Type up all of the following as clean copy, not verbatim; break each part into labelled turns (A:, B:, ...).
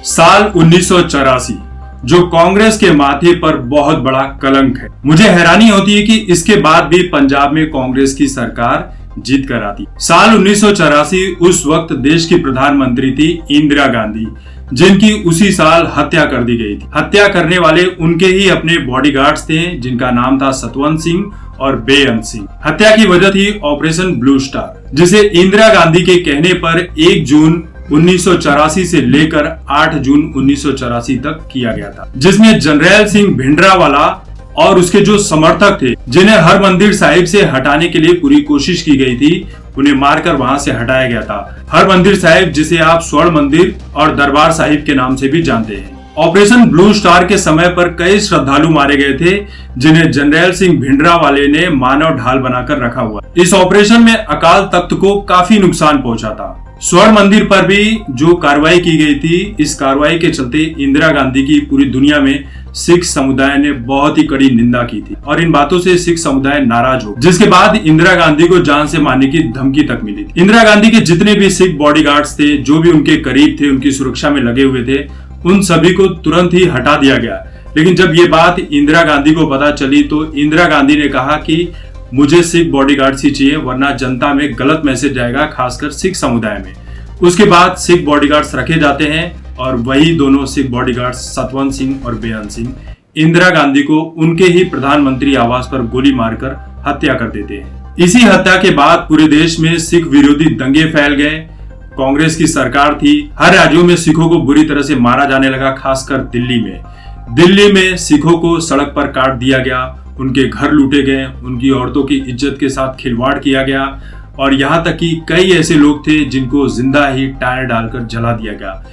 A: साल 1984 जो कांग्रेस के माथे पर बहुत बड़ा कलंक है। मुझे हैरानी होती है कि इसके बाद भी पंजाब में कांग्रेस की सरकार जीत कर आती। साल 1984 उस वक्त देश की प्रधानमंत्री थी इंदिरा गांधी, जिनकी उसी साल हत्या कर दी गई थी। हत्या करने वाले उनके ही अपने बॉडीगार्ड्स थे, जिनका नाम था सतवंत सिंह और बेअंत सिंह। हत्या की वजह थी ऑपरेशन ब्लू स्टार, जिसे इंदिरा गांधी के कहने पर 1 जून 1984 से लेकर 8 जून 1984 तक किया गया था, जिसमें जनरैल सिंह भिंडरावाला और उसके जो समर्थक थे, जिन्हें हरमंदिर साहिब से हटाने के लिए पूरी कोशिश की गई थी, उन्हें मारकर वहां से हटाया गया था। हरमंदिर साहिब, जिसे आप स्वर्ण मंदिर और दरबार साहिब के नाम से भी जानते हैं। ऑपरेशन ब्लू स्टार के समय पर कई श्रद्धालु मारे गए थे, जिन्हें जनरल सिंह भिंडरावाले ने मानव ढाल बनाकर रखा हुआ। इस ऑपरेशन में अकाल तख्त को काफी नुकसान पहुंचा था। स्वर्ण मंदिर पर भी जो कार्रवाई की गई थी, इस कार्रवाई के चलते इंदिरा गांधी की पूरी दुनिया में सिख समुदाय ने बहुत ही कड़ी निंदा की थी और इन बातों से सिख समुदाय नाराज हो, जिसके बाद इंदिरा गांधी को जान से मारने की धमकी तक मिली थी। इंदिरा गांधी के जितने भी सिख बॉडीगार्ड्स थे, जो भी उनके करीब थे, उनकी सुरक्षा में लगे हुए थे, उन सभी को तुरंत ही हटा दिया गया। लेकिन जब ये बात इंदिरा गांधी को पता चली तो इंदिरा गांधी ने कहा कि मुझे सिख बॉडीगार्ड्स ही चाहिए, वरना जनता में गलत मैसेज जाएगा, खासकर सिख समुदाय में। उसके बाद सिख बॉडीगार्ड्स रखे जाते हैं और वही दोनों सिख बॉडीगार्ड्स सतवंत सिंह और बेअंत सिंह इंदिरा गांधी को उनके ही प्रधानमंत्री आवास पर गोली मारकर हत्या कर देते हैं। इसी हत्या के बाद पूरे देश में सिख विरोधी दंगे फैल गए। कांग्रेस की सरकार थी, हर राज्यों में सिखों को बुरी तरह से मारा जाने लगा, खासकर दिल्ली में। दिल्ली में सिखों को सड़क पर काट दिया गया, उनके घर लूटे गए, उनकी औरतों की इज्जत के साथ खिलवाड़ किया गया और यहाँ तक कि कई ऐसे लोग थे जिनको जिंदा ही टायर डालकर जला दिया गया।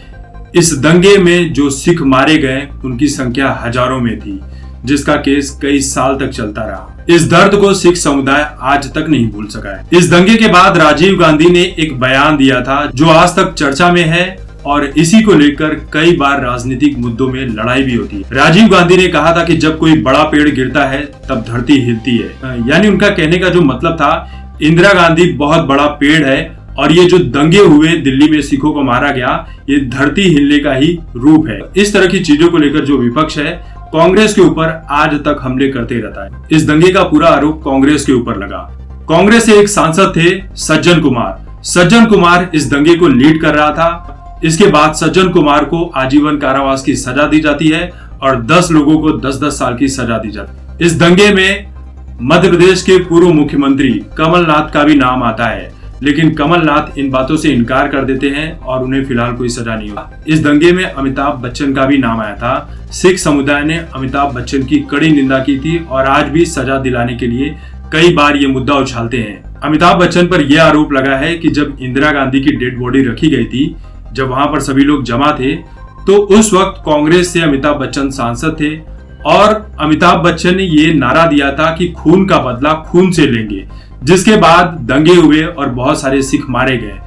A: इस दंगे में जो सिख मारे गए उनकी संख्या हजारों में थी, जिसका केस कई साल तक चलता रहा। इस दर्द को सिख समुदाय आज तक नहीं भूल सका है। इस दंगे के बाद राजीव गांधी ने एक बयान दिया था जो आज तक चर्चा में है और इसी को लेकर कई बार राजनीतिक मुद्दों में लड़ाई भी होती है। राजीव गांधी ने कहा था कि जब कोई बड़ा पेड़ गिरता है तब धरती हिलती है। यानी उनका कहने का जो मतलब था, इंदिरा गांधी बहुत बड़ा पेड़ है और ये जो दंगे हुए दिल्ली में सिखों को मारा गया, ये धरती हिलने का ही रूप है। इस तरह की चीजों को लेकर जो विपक्ष है कांग्रेस के ऊपर आज तक हमले करते रहता है। इस दंगे का पूरा आरोप कांग्रेस के ऊपर लगा। कांग्रेस से एक सांसद थे सज्जन कुमार। सज्जन कुमार इस दंगे को लीड कर रहा था। इसके बाद सज्जन कुमार को आजीवन कारावास की सजा दी जाती है और 10 लोगों को 10-10 साल की सजा दी जाती है। इस दंगे में मध्य प्रदेश के पूर्व मुख्यमंत्री कमलनाथ का भी नाम आता है, लेकिन कमलनाथ इन बातों से इनकार कर देते हैं और उन्हें फिलहाल कोई सजा नहीं हुआ। इस दंगे में अमिताभ बच्चन का भी नाम आया था। सिख समुदाय ने अमिताभ बच्चन की कड़ी निंदा की थी और आज भी सजा दिलाने के लिए कई बार ये मुद्दा उछालते हैं। अमिताभ बच्चन पर यह आरोप लगा है कि जब इंदिरा गांधी की डेड बॉडी रखी गई थी, जब वहां पर सभी लोग जमा थे, तो उस वक्त कांग्रेस से अमिताभ बच्चन सांसद थे और अमिताभ बच्चन ने ये नारा दिया था कि खून का बदला खून से लेंगे, जिसके बाद दंगे हुए और बहुत सारे सिख मारे गए।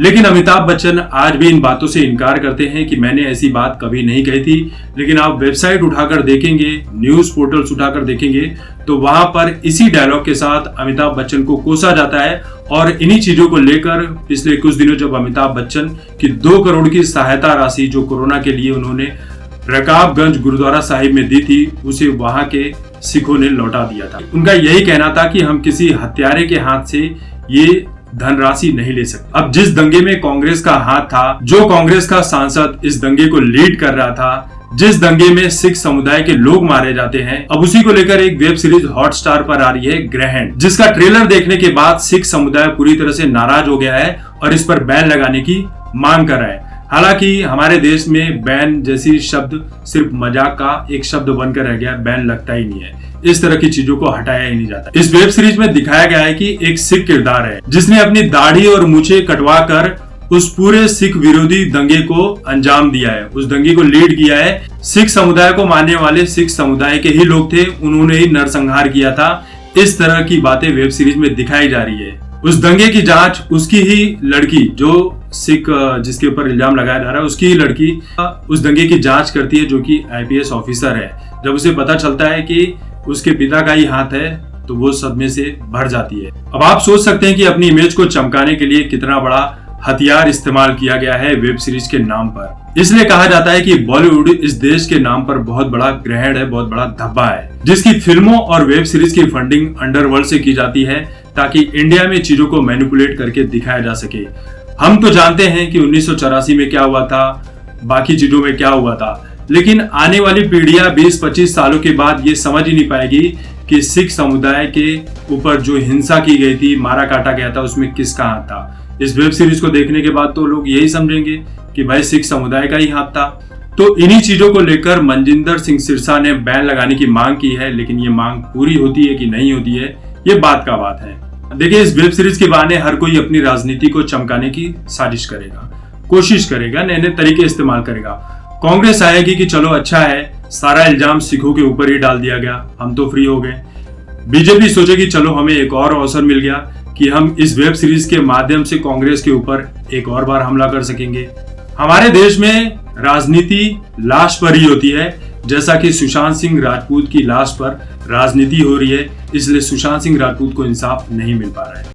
A: लेकिन अमिताभ बच्चन आज भी इन बातों से इनकार करते हैं कि मैंने ऐसी बात कभी नहीं कही थी। लेकिन आप वेबसाइट उठाकर देखेंगे, न्यूज पोर्टल्स उठाकर देखेंगे, तो वहां पर इसी डायलॉग के साथ अमिताभ बच्चन को कोसा जाता है। और इन्हीं चीजों को लेकर पिछले कुछ दिनों जब अमिताभ बच्चन की 2 करोड़ की सहायता राशि जो कोरोना के लिए उन्होंने रकाबगंज गुरुद्वारा साहिब में दी थी, उसे वहां के सिखों ने लौटा दिया था। उनका यही कहना था कि हम किसी हत्यारे के हाथ से ये धनराशि नहीं ले सकते। अब जिस दंगे में कांग्रेस का हाथ था, जो कांग्रेस का सांसद इस दंगे को लीड कर रहा था, जिस दंगे में सिख समुदाय के लोग मारे जाते हैं, अब उसी को लेकर एक वेब सीरीज हॉटस्टार पर आ रही है, ग्रहण, जिसका ट्रेलर देखने के बाद सिख समुदाय पूरी तरह से नाराज हो गया है और इस पर बैन लगाने की मांग कर रहा है। हालांकि हमारे देश में बैन जैसी शब्द सिर्फ मजाक का एक शब्द बनकर रह गया, बैन लगता ही नहीं है। इस तरह की चीजों को हटाया ही नहीं जाता। इस वेब सीरीज में दिखाया गया है कि एक सिख किरदार है जिसने अपनी दाढ़ी और मूछें कटवाकर उस पूरे सिख विरोधी दंगे को अंजाम दिया है, उस दंगे को लीड किया है। सिख समुदाय को मानने वाले सिख समुदाय के ही लोग थे, उन्होंने ही नरसंहार किया था। इस तरह की बातें वेब सीरीज में दिखाई जा रही है। उस दंगे की जांच उसकी ही लड़की, जो सिख जिसके ऊपर इल्जाम लगाया जा रहा है, उसकी ही लड़की उस दंगे की जांच करती है, जो कि IPS ऑफिसर है। जब उसे पता चलता है कि उसके पिता का ही हाथ है तो वो सदमे से भर जाती है। अब आप सोच सकते हैं कि अपनी इमेज को चमकाने के लिए कितना बड़ा हथियार इस्तेमाल किया गया है वेब सीरीज के नाम पर। इसलिए कहा जाता है कि बॉलीवुड इस देश के नाम पर बहुत बड़ा ग्रहण है, बहुत बड़ा धब्बा है, जिसकी फिल्मों और वेब सीरीज की फंडिंग अंडरवर्ल्ड से की जाती है ताकि इंडिया में चीजों को मैनिपुलेट करके दिखाया जा सके। हम तो जानते हैं कि 1984 में क्या हुआ था, बाकी चीजों में क्या हुआ था, लेकिन आने वाली पीढ़ियां 20-25 सालों के बाद ये समझ ही नहीं पाएगी कि सिख समुदाय के ऊपर जो हिंसा की गई थी, मारा काटा गया था, उसमें किसका हाथ था। इस वेब सीरीज को देखने के बाद तो लोग यही समझेंगे कि भाई सिख समुदाय का ही हाथ था। तो इन्हीं चीजों को लेकर मनजिंदर सिंह सिरसा ने बैन लगाने की मांग की है, लेकिन ये मांग पूरी होती है कि नहीं होती है, ये बात का बात है। देखिए, इस वेब सीरीज के बहाने हर कोई अपनी राजनीति को चमकाने की साजिश करेगा, कोशिश करेगा, नए नए तरीके इस्तेमाल करेगा। कांग्रेस आएगी कि चलो अच्छा है, सारा इल्जाम सिखों के ऊपर ही डाल दिया गया, हम तो फ्री हो गए। बीजेपी सोचेगी चलो हमें एक और अवसर मिल गया कि हम इस वेब सीरीज के माध्यम से कांग्रेस के ऊपर एक और बार हमला कर सकेंगे। हमारे देश में राजनीति लाश पर ही होती है, जैसा कि सुशांत सिंह राजपूत की लाश पर राजनीति हो रही है, इसलिए सुशांत सिंह राजपूत को इंसाफ नहीं मिल पा रहा है।